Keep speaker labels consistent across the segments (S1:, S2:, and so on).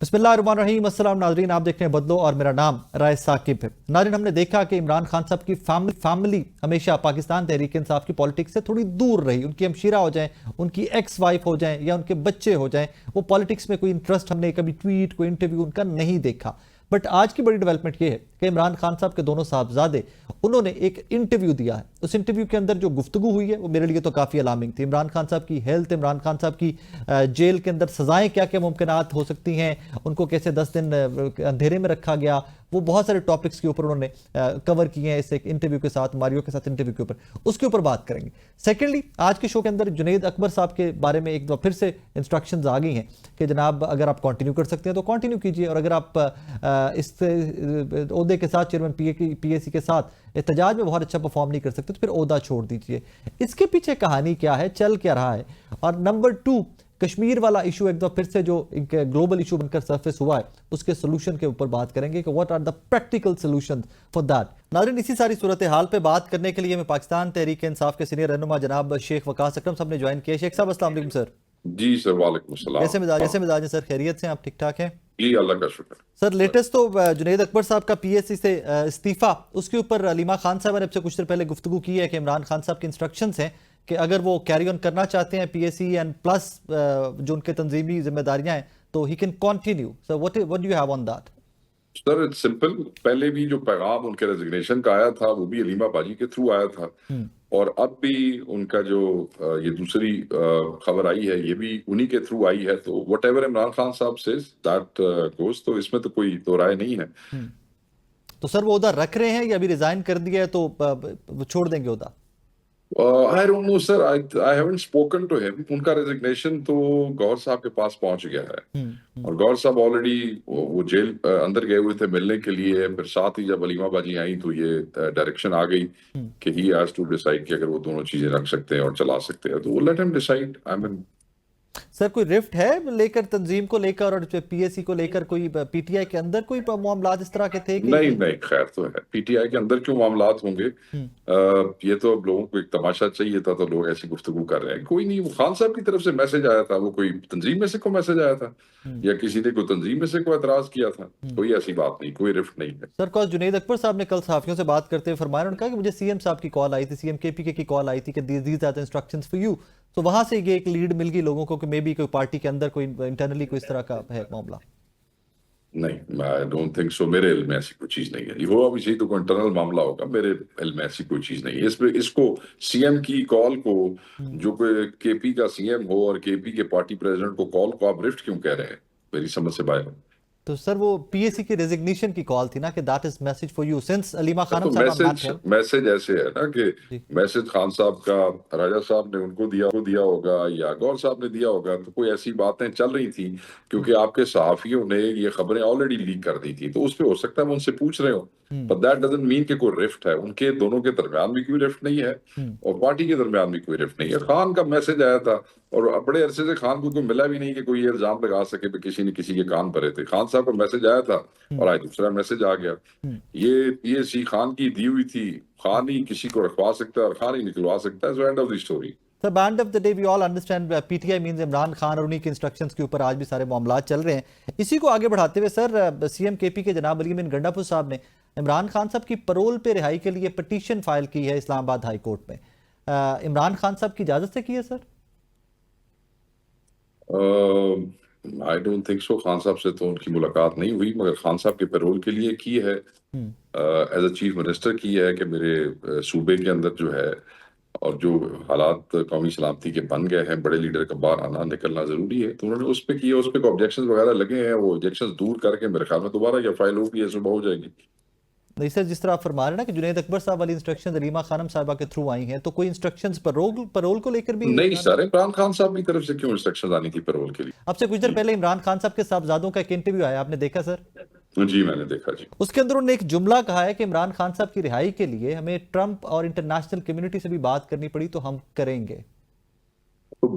S1: बिस्मिल्लाहिर्रहमानिर्रहीम। अस्सलाम नाज़रीन, आप देख रहे हैं बदलो और मेरा नाम राय साकिब है। नाज़रीन, हमने देखा कि इमरान खान साहब की फैमिली हमेशा पाकिस्तान तहरीक इंसाफ की पॉलिटिक्स से थोड़ी दूर रही। उनकी हमशीरा हो जाएं, उनकी एक्स वाइफ हो जाएं या उनके बच्चे हो जाएं, वो पॉलिटिक्स में कोई इंटरेस्ट हमने कभी ट्वीट कोई इंटरव्यू उनका नहीं देखा। बट आज की बड़ी डेवलपमेंट ये है कि इमरान खान साहब के दोनों साहबजादे उन्होंने एक इंटरव्यू दिया है। उस इंटरव्यू के अंदर जो गुफ्तगू हुई है वो मेरे लिए तो काफ़ी अलार्मिंग थी। इमरान खान साहब की हेल्थ, इमरान खान साहब की जेल के अंदर सज़ाएं क्या क्या मुमकिनात हो सकती हैं, उनको कैसे 10 दिन अंधेरे में रखा गया, वो बहुत सारे टॉपिक्स के ऊपर उन्होंने कवर किए हैं इस एक इंटरव्यू के साथ, मारियो के साथ इंटरव्यू के ऊपर, उसके ऊपर बात करेंगे। सेकेंडली, आज के शो के अंदर जुनैद अकबर साहब के बारे में एक बार फिर से इंस्ट्रक्शंस आ गई हैं कि जनाब अगर आप कंटिन्यू कर सकते हैं तो कंटिन्यू कीजिए, और अगर आप इस ओहदे के साथ चेयरमैन पीएसी के साथ एहतजाज में बहुत अच्छा परफॉर्म नहीं कर सकते तो फिर ओहदा छोड़ दीजिए। इसके पीछे कहानी क्या है, चल क्या रहा है? और नंबर 2, कश्मीर वाला इशू एक बार फिर से जो एक ग्लोबल इशू बनकर सरफेस हुआ है, उसके सोल्यूशन के ऊपर बात करेंगे कि what are the practical solution for that. नाज़रीन, इसी सारी सूरत हाल पे बात करने के लिए मैं पाकिस्तान तहरीक इंसाफ के सीनियर रहनुमा जनाब शेख वकास अकरम साहब ने ज्वाइन किया। शेख साहब अस्सलाम वालेकुम सर।
S2: जी सर, वालेकुम सलाम।
S1: कैसे मिजाज हैं सर? खैरियत से? आप ठीक ठाक हैं?
S2: जी, अल्लाह का शुक्र।
S1: सर, लेटेस्ट तो जुनैद अकबर साहब का पीएससी से इस्तीफा, उसके ऊपर अलीमा खान साहब ने अब से कुछ देर पहले गुफ्तगू की है कि इमरान खान साहब के इंस्ट्रक्शंस हैं कि अगर वो कैरी ऑन करना चाहते हैं पीएससी एंड प्लस जो उनके तंजीमी जिम्मेदारियां हैं तो he can continue. Sir, what do you have on that?
S2: Sir, it's simple. पहले भी जो पैगाम उनके रेजिग्नेशन का आया था वो भी अलीमा बाजी के थ्रू आया था, और अब भी उनका जो ये दूसरी खबर आई है ये भी उन्हीं के थ्रू आई है। तो वट एवर इमरान खान साहब सेज दैट गोस, तो इसमें तो कोई दो राय नहीं है।
S1: तो सर वो उधर रख रहे हैं या अभी रिजाइन कर दिया है तो छोड़ देंगे उधर?
S2: I don't know sir, I haven't spoken to him. उनका रेजिग्नेशन तो गौहर साहब के पास पहुंच गया है, और गौहर साहब ऑलरेडी वो जेल अंदर गए हुए थे मिलने के लिए। फिर साथ ही जब अलीमा बाजी आई तो ये डायरेक्शन आ गई कि ही हैज टू डिसाइड कि अगर वो दोनों चीजें रख सकते हैं और चला सकते हैं तो let him decide. I mean
S1: sir, कोई रिफ्ट है लेकर तंजीम को लेकर और पीएससी को लेकर? कोई पीटीआई के अंदर कोई मामला इस तरह के थे कि
S2: नहीं, खैर तो है, पीटीआई के अंदर क्यों मामलात होंगे? ये तो अब लोगों को एक तमाशा चाहिए था तो लोग ऐसी गुफ्तगू कर रहे हैं। कोई नहीं, वो खान साहब की तरफ से मैसेज आया था, वो कोई तंजीम में से को मैसेज आया था या किसी ने कोई तंजीम में से को एतराज किया था। कोई ऐसी बात नहीं, कोई रिफ्ट नहीं है।
S1: सर, कॉज जुनैद अकबर साहब ने कल सहाफियों से बात करते हुए फरमाया, उन्होंने कहा कि मुझे सीएम साहब की कॉल आई थी, सीएम केपीके की कॉल आई थी कि these are the instructions for you. तो वहां से ये एक लीड मिल गई लोगों को कि मे बी कोई पार्टी के अंदर कोई इंटरनली कोई इस तरह का है मामला।
S2: नहीं, आई डोंट थिंक सो। मेरे इल्म में ऐसी कोई चीज नहीं है। वो अभी तो कोई इंटरनल मामला होगा, मेरे इल्म में ऐसी कोई चीज नहीं है। इसको सीएम की कॉल को, जो कोई केपी का सीएम हो और केपी के पार्टी प्रेसिडेंट को कॉल को आप रिफ्ट क्यों कह रहे हैं? मेरी समझ से बाहर।
S1: तो सर वो पीएससी की रेजिग्नेशन की कॉल थी ना कि that is message for you since Aleema Khan
S2: तो
S1: साहब।
S2: मैसेज ऐसे है ना कि मैसेज खान साहब का राजा साहब ने उनको दिया होगा या गौर साहब ने दिया होगा। तो कोई ऐसी बातें चल रही थी क्योंकि आपके सहाफियों ने ये खबरें ऑलरेडी लीक कर दी थी, तो उस पे हो सकता है वो उनसे पूछ रहे हो, बट दैट डजंट मीन कि कोई रिफ्ट है। उनके दोनों के दरमियान भी कोई रिफ्ट नहीं है और पार्टी के दरमियान भी कोई रिफ्ट नहीं है। खान का मैसेज आया था और बड़े अरसे से खान को कोई मिला भी नहीं कि कोई ये इल्जाम लगा सके कि किसी ने किसी के कान भरे थे। खान साहब का मैसेज आया था और आज दूसरा मैसेज आ गया। ये सी खान की दी हुई थी। खान ही किसी को रखवा सकता है और खान ही निकलवा सकता है। So end of the story.
S1: Sir, end of the day we all understand PTI means Imran Khan और उन्हीं के इंस्ट्रक्शंस के ऊपर आज भी सारे मामलात चल रहे हैं। इसी को आगे बढ़ाते हुए सर, सीएम केपी के जनाब अली अमीन गंडापुर साहब ने इमरान खान साहब की पैरोल पे रिहाई के लिए पिटीशन फाइल की है इस्लामाबाद हाई कोर्ट में। इमरान खान साहब की इजाजत से की है sir?
S2: I don't think so. Khan साहब से तो उनकी मुलाकात नहीं हुई, मगर खान साहब के पैरोल के लिए की है, एज अ चीफ मिनिस्टर की है कि मेरे सूबे के अंदर जो है और जो हालात कौमी सलामती के बन गए हैं, बड़े लीडर का बाहर आना निकलना जरूरी है। तो उन्होंने उस पर किया, उस पर ऑब्जेक्शन वगैरह लगे हैं, वो ऑब्जेक्शन दूर करके मेरे ख्याल में दोबारा ये फाइल होगी, सुबह हो जाएगी।
S1: नहीं सर, जिस तरह आप फरमा रहे हैं ना कि जुनैद अकबर साहब वाली इंस्ट्रक्शंस अलीमा खानम साहिबा के थ्रू आई हैं, तो कोई इंस्ट्रक्शंस पैरोल को लेकर भी
S2: नहीं सर, इमरान खान साहब की तरफ से क्यों इंस्ट्रक्शंस आनी थी पैरोल के लिए?
S1: आपसे कुछ देर पहले इमरान खान साहब के साहबजादों का एक इंटरव्यू आया, आपने देखा सर?
S2: जी, मैंने देखा जी।
S1: उसके अंदर उन्होंने एक जुमला कहा है कि इमरान खान साहब की रिहाई के लिए हमें ट्रंप और इंटरनेशनल कम्युनिटी से भी बात करनी पड़ी तो हम करेंगे।
S2: तो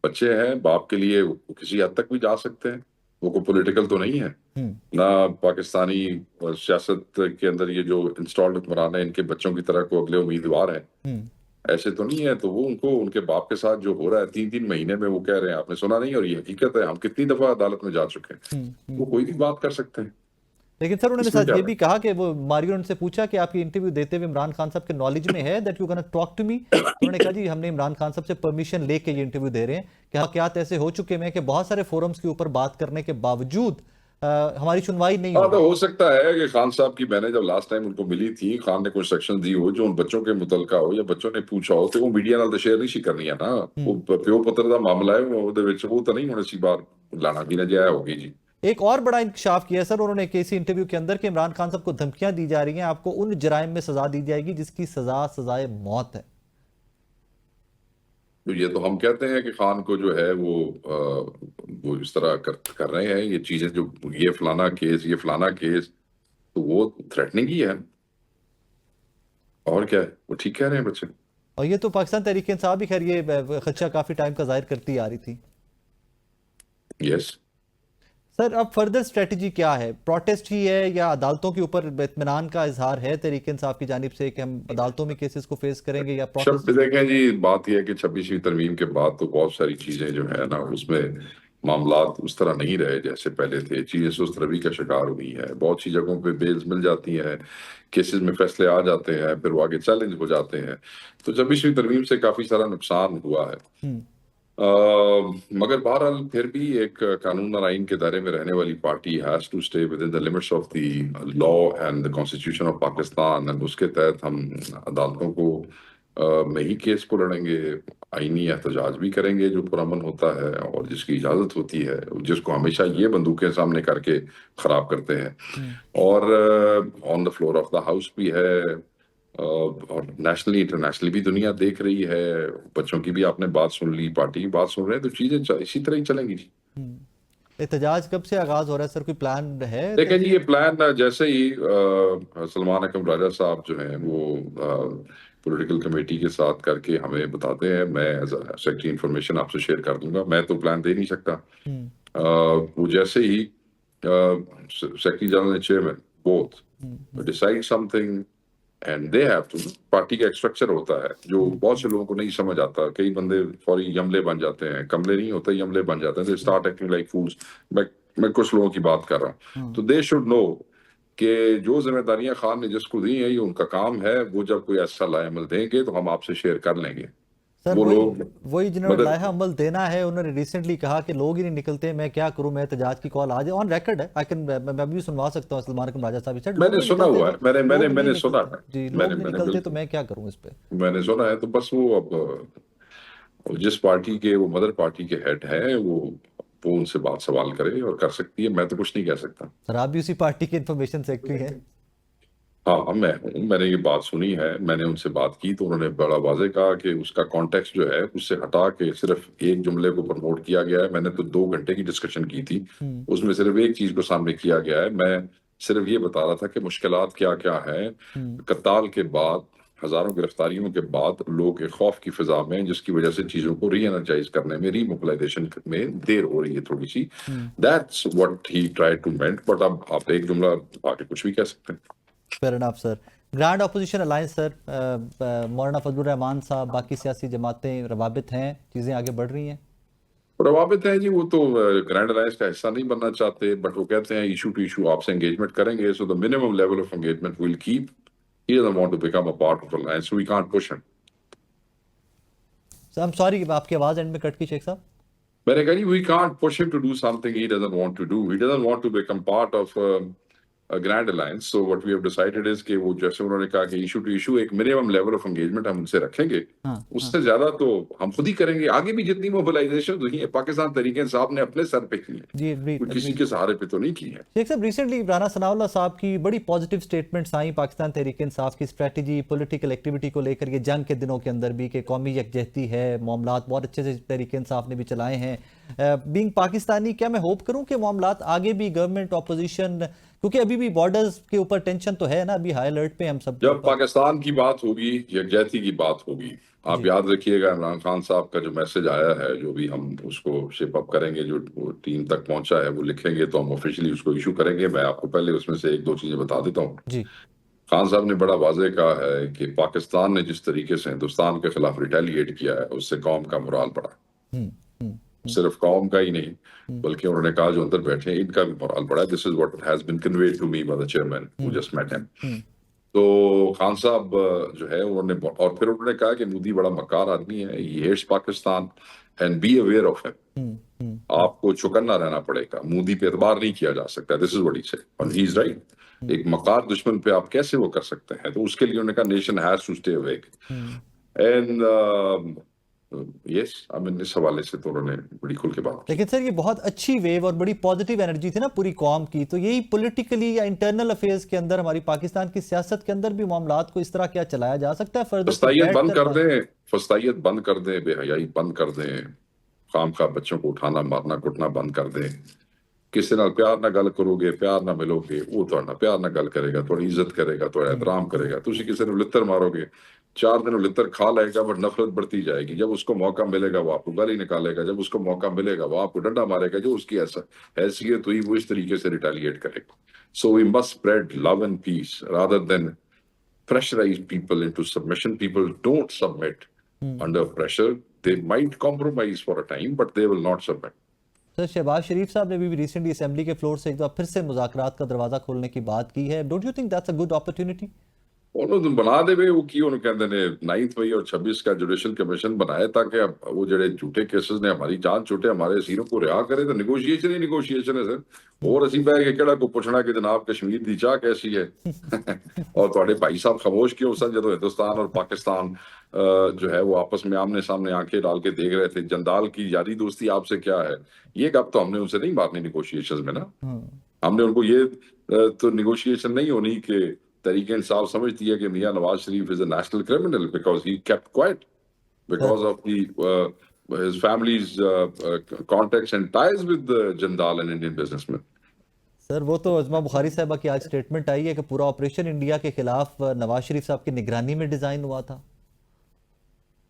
S2: बच्चे हैं, बाप के लिए किसी हद तक भी जा सकते हैं। वो कोई पॉलिटिकल तो नहीं है ना। पाकिस्तानी सियासत के अंदर ये जो इंस्टॉल्ड हुक्मरान है, इनके बच्चों की तरह को अगले उम्मीदवार हैं। ایسے تو نہیں ہے. تو وہ ان کو ان کے باپ کے ساتھ جو ہو رہا ہے 3 مہینے میں، وہ کہہ رہے ہیں آپ نے سنا نہیں، اور یہ حقیقت ہے. ہم کتنی دفعہ عدالت میں جا چکے ہیں. وہ کوئی بھی بات کر سکتے ہیں.
S1: لیکن سر انہوں نے
S2: اس میں
S1: ساتھ
S2: کیا
S1: یہ
S2: ہے؟
S1: بھی کہا کہ وہ ماریو نے ان سے پوچھا کہ آپ کی انٹرویو دیتے ہوئے عمران خان صاحب کے نالج میں ہے that you gonna talk to me. انہوں نے کہا جی ہم نے عمران خان صاحب سے پرمیشن لے کے یہ انٹرویو دے رہے ہیں کہ واقعات ایسے ہو چکے ہیں کہ بہت سارے فورمز کے اوپر بات کرنے کے باوجود ہماری سنوائی نہیں ہو
S2: ہاں، تو
S1: رہی.
S2: ہو سکتا ہے کہ خان صاحب کی، میں نے جب لاسٹ ٹائم ان کو ملی تھی، خان نے کوئی سیکشن دی ہو جو ان بچوں کے متعلقہ ہو یا بچوں نے پوچھا ہو، تو وہ میڈیا نال شیئر نہیں سی کرنی ہے نا. وہ پیو پتر دا معاملہ ہے، وہ تو نہیں ہونا سی بار لانا کی نہ جایا ہوگی جی.
S1: ایک اور بڑا انکشاف کیا ہے سر انہوں نے کسی انٹرویو کے اندر کہ عمران خان صاحب کو دھمکیاں دی جا رہی ہیں، آپ کو ان جرائم میں سزا دی جائے گی جس کی سزائے موت ہے.
S2: تو یہ تو ہم کہتے ہیں کہ خان کو جو ہے وہ اس طرح کر رہے ہیں یہ چیزیں، جو یہ فلانا کیس، تو وہ تھریٹنگ ہی ہے. اور کیا ہے، وہ ٹھیک کہہ رہے ہیں بچے.
S1: اور یہ تو پاکستان تحریک انصاف بھی خیر یہ خدشہ کافی ٹائم کا ظاہر کرتی آ رہی تھی.
S2: یس.
S1: سر اب فردر اسٹریٹجی کیا ہے؟ پروٹیسٹ ہی ہے یا عدالتوں کے اوپر اطمینان کا اظہار ہے تحریک انصاف کی جانب سے کہ ہم عدالتوں میں کیسز کو فیس کریں گے یا
S2: شب
S1: پروٹیسٹ؟
S2: دیکھیں جی، بات یہ ہے کہ 26ویں ترمیم کے بعد تو بہت ساری چیزیں جو ہے نا، اس میں معاملات اس طرح نہیں رہے جیسے پہلے تھے. چیزیں سست روی کا شکار ہوئی ہے. بہت سی جگہوں پہ بیلز مل جاتی ہیں، کیسز میں فیصلے آ جاتے ہیں، پھر وہ آگے چیلنج ہو جاتے ہیں. تو 26ویں ترمیم سے کافی سارا نقصان ہوا ہے. مگر بہرحال پھر بھی ایک قانون اور آئین کے دائرے میں رہنے والی party has to stay within the limits of the law and the constitution of Pakistan. And اس کے تحت ہم عدالتوں کو میں ہی کیس کو لڑیں گے. آئینی احتجاج بھی کریں گے جو پرامن ہوتا ہے اور جس کی اجازت ہوتی ہے، جس کو ہمیشہ یہ بندوقیں سامنے کر کے خراب کرتے ہیں. اور on the floor of the house بھی ہے، اور نیشنلی انٹرنیشنلی بھی دنیا دیکھ رہی ہے. بچوں کی بھی آپ نے بات سن لی، پارٹی کی بات سن رہے ہیں، تو چیزیں اسی طرح ہی چلیں گی جی.
S1: احتجاج کب سے آغاز ہو رہا ہے سر؟ کوئی پلان ہے؟
S2: دیکھیں جی، یہ پلان جیسے ہی سلمان اکرم راجہ صاحب جو ہیں وہ پولیٹیکل کمیٹی کے ساتھ کر کے ہمیں بتاتے ہیں، میں ایز اے سیکرٹری انفارمیشن آپ سے شیئر کر دوں گا. میں تو پلان دے نہیں سکتا. وہ جیسے ہی secretary general and chairman both decide something and they have to. Party کا ایک اسٹرکچر ہوتا ہے جو بہت سے لوگوں کو نہیں سمجھ آتا. کئی بندے فوری یملے بن جاتے ہیں، کملے نہیں ہوتے، یملے بن جاتے ہیں. They start acting like fools. میں کچھ لوگوں کی بات کر رہا ہوں. تو دے شوڈ نو کہ جو ذمہ داریاں خان نے جس کو دی ہیں یہ ان کا کام ہے. وہ جب کوئی ایسا لائحہ عمل دیں گے تو ہم آپ سے شیئر کر لیں گے.
S1: سر
S2: وہ لوگ
S1: وہی جنہوں نے لائحہ عمل دینا ہے انہوں نے ریسنٹلی کہا کہ لوگ ہی نہیں نکلتے، میں کیا کروں، میں احتجاج کی کال آج آن ریکارڈ ہے، میں بھی سنوا سکتا ہوں سلمان اکرم راجہ صاحب سے.
S2: میں نے سنا ہوا ہے، میں نے سنا ہے،
S1: جی لوگ نہیں نکلتے تو میں کیا کروں اس پہ.
S2: میں نے سنا ہے. تو بس وہ اب جس پارٹی کے وہ مدر پارٹی کے ہیڈ ہیں وہ ان سے بات سوال کرے اور کر سکتی ہے. میں تو کچھ نہیں کہہ سکتا.
S1: سر آپ بھی اسی پارٹی کے انفارمیشن سیکرٹری ہیں.
S2: ہاں میں ہوں. میں نے یہ بات سنی ہے، میں نے ان سے بات کی تو انہوں نے بڑا واضح کہا کہ اس کا کانٹیکسٹ جو ہے اس سے ہٹا کے صرف ایک جملے کو پروموٹ کیا گیا ہے. میں نے تو 2 گھنٹے کی ڈسکشن کی تھی، اس میں صرف ایک چیز کو سامنے کیا گیا ہے. میں صرف یہ بتا رہا تھا کہ مشکلات کیا کیا ہیں. قتال کے بعد، ہزاروں گرفتاریوں کے بعد لوگ ایک خوف کی فضا میں، جس کی وجہ سے چیزوں کو ری انرجائز کرنے میں، ری موبلائزیشن میں دیر ہو رہی ہے تھوڑی سی. That's what he try to mend. But اب آپ ایک جملہ آگے کچھ بھی کہہ سکتے ہیں.
S1: فیئر انف سر. گرینڈ اپوزیشن الائنس سر، مولانا فضل الرحمان صاحب، باقی سیاسی جماعتیں، روابط ہیں، چیزیں آگے بڑھ رہی ہیں؟
S2: روابط ہیں جی، وہ تو گرینڈ الائنس کا حصہ نہیں بننا چاہتے، بٹ وہ کہتے ہیں ایشو ٹو ایشو آپ سے انگیجمنٹ کریں گے. So the minimum level of engagement will keep. He doesn't want to become a part of alliance, so we can't push him.
S1: Sir I'm sorry آپ کی آواز اینڈ میں کٹ کی شیخ صاحب.
S2: میں نے کہا جی we can't push him to do something he doesn't want to do. He doesn't want to become part of grand alliance. So what we have decided is کہ وہ جیسے انہوں نے کہا کہ ایشو ٹو ایشو ایک minimum level of engagement ہم ان سے رکھیں گے. اس سے زیادہ تو ہم خود ہی کریں گے. آگے بھی جتنی موبلائزیشن ہوئی ہے پاکستان تحریک انصاف نے اپنے سر پہ کی ہے، کسی کے سہارے پہ تو نہیں کی ہے.
S1: شیخ صاحب ریسنٹلی رانا ثناء اللہ صاحب کی بڑی پازیٹیو سٹیٹمنٹس آئیں پاکستان تحریک انصاف کی اسٹریٹجی، پولیٹیکل ایکٹیویٹی کو لے کر، یہ جنگ کے دنوں کے اندر بھی کہ قومی یکجہتی ہے، معاملات بہت اچھے سے تحریک انصاف نے بھی چلائے ہیں. بینگ پاکستانی کیا میں ہوپ کروں کہ معاملات آگے بھی گورنمنٹ اپوزیشن، کیونکہ ابھی بھی بارڈرز کے اوپر ٹینشن تو ہے نا، ابھی ہائی الرٹ پہ ہم سب.
S2: جب پاکستان کی بات ہوگی، یکجہتی کی بات ہوگی، آپ یاد رکھیے گا عمران خان صاحب کا جو میسج آیا ہے، جو بھی ہم اس کو شپ اپ کریں گے، جو ٹیم تک پہنچا ہے وہ لکھیں گے تو ہم آفیشلی اس کو ایشو کریں گے. میں آپ کو پہلے اس میں سے 1-2 چیزیں بتا دیتا ہوں.
S1: جی
S2: خان صاحب نے بڑا واضح کہا ہے کہ پاکستان نے جس طریقے سے ہندوستان کے خلاف ریٹیلیٹ کیا ہے اس سے قوم کا morale بڑھا، صرف قوم کا ہی نہیں بلکہ انہوں نے کہا جو اندر بیٹھے ہیں ان کا بھی morale بڑھا. This is what has been conveyed to me by the chairman who just met him. تو خان صاحب جو ہے انہوں نے اور پھر انہوں نے کہا کہ مودی بڑا مکار آدمی ہے, he hates Pakistan and be aware of him. آپ کو چوکنا رہنا پڑے گا, مودی پہ اعتبار نہیں کیا جا سکتا. This is what he said and he is right. ایک مکار دشمن پہ آپ کیسے وہ کر سکتے ہیں؟ تو اس کے لیے انہوں نے کہا nation has to stay awake. And yes I mean اس حوالے سے تو انہوں نے بڑی کھل کے بات کی.
S1: لیکن سر یہ بہت اچھی ویو اور بڑی پازیٹیو انرجی تھی نا پوری قوم کی, تو یہی پولیٹیکلی یا انٹرنل افیئرز کے اندر ہماری پاکستان کی سیاست کے اندر بھی معاملات کو اس طرح کیا چلایا جا سکتا ہے؟
S2: فسطائیت بند کر دیں, فسطائیت بند کر دیں, بے حیائی بند کر دیں, خام خواہ بچوں کو اٹھانا مارنا کٹنا بند کر دیں. کسی نال پیار نہ گل کرو گے, پیار نہ ملو گے, وہ تھوڑا پیار نہ گل کرے گا, تھوڑی عزت کرے گا, تھوڑا احترام کرے گا. تسی کسی نے لتر مارو گے 4 دن لتر کھا لے گا بٹ نفرت بڑھتی جائے گی. جب اس کو موقع ملے گا وہ آپ کو گالی نکالے گا, جب اس کو موقع ملے گا وہ آپ کو ڈنڈا مارے گا. جو اس کی حیثیت ہوئی وہ اس طریقے سے ریٹیلیٹ کرے گا. So we must spread love and peace rather than pressurize people into submission. People don't submit under pressure. They might compromise for a time but they will not submit.
S1: سر شہباز شریف صاحب نے بھی ریسنٹلی اسمبلی کے floor سے ایک دفعہ پھر سے مذاکرات کا دروازہ کھولنے کی بات کی ہے. Don't you think that's a good opportunity?
S2: انہوں نے بنا دے وے وہ کی انہوں کہتے ہیں 9 مئی اور 26 کا جوڈیشل کمیشن بنائے تاکہ وہ جڑے جھوٹے کیسز نے ہماری جان چھوٹے ہمارے اسیروں کو رہا کرے. تو نیگوشیشن ہی نیگوشیشن ہے سر. اور اسی بہ کے کہڑا کو پوچھنا کہ جناب کشمیر دی چاہ کیسی ہے اور تھوڑے بھائی صاحب خاموش کیوں سن جدو ہندوستان اور پاکستان جو ہے وہ آپس میں آمنے سامنے آنکھیں ڈال کے دیکھ رہے تھے. جندال کی یاری دوستی آپ سے کیا ہے؟ یہ گپ تو ہم نے ان سے نہیں مارنی نیگوشیشن میں نا. ہم نے ان کو یہ تو نیگوشیشن نہیں ہونی کہ تحریک انصاف سمجھتی ہے کہ Mian Nawaz Sharif is a national criminal because he kept quiet because of his family's contacts and ties with the Jindal and Indian businessmen.
S1: سر وہ تو عظمہ بخاری صاحبہ کی آج سٹیٹمنٹ آئی ہے کہ پورا آپریشن انڈیا کے خلاف نواز شریف صاحب کی نگرانی میں ڈیزائن ہوا تھا.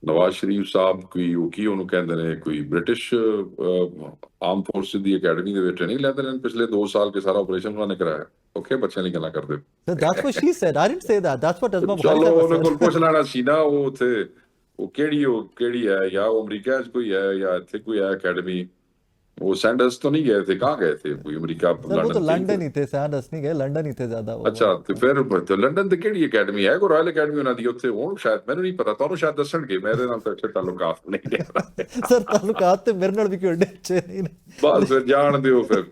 S2: نواز شریف صاحب کی انہوں کہتے ہیں کوئی برٹش آرم فورسز دی اکیڈمی دے ٹریننگ لیندے ہیں پچھلے 2 سال کے سارا آپریشن انہوں نے کرایا. اوکے بچے نہیں گلا کر دے.
S1: That's what she said. I didn't say that. That's what عظمہ بخاری
S2: چلو
S1: صاحبہ
S2: انہوں
S1: said.
S2: کو پوچھ لینا سی نا وہ تھے وہ کیڑی ہے یا وہ امریکہ کوئی ہے یا اتنے کوئی ہے اکیڈمی. وہ سینڈرس تو نہیں گئے تھے, کہاں گئے تھے کوئی امریکہ
S1: سر وہ تو لنڈن ہی تھے, سینڈرس نہیں گئے, لنڈن ہی تھے زیادہ.
S2: اچھا تو پھر تو لنڈن تے کیڑی اکیڈمی ہے؟ کوئی رائل اکیڈمی انہاں دی اوتھے ہون شاید مینوں نہیں پتہ. تانوں شاید دسن گے, میرے نال تے اچھے تعلقات نہیں رہے.
S1: سر تعلقات تے میرے نال بھی کوئی اچھے نہیں.
S2: بس پھر جان دیو پھر.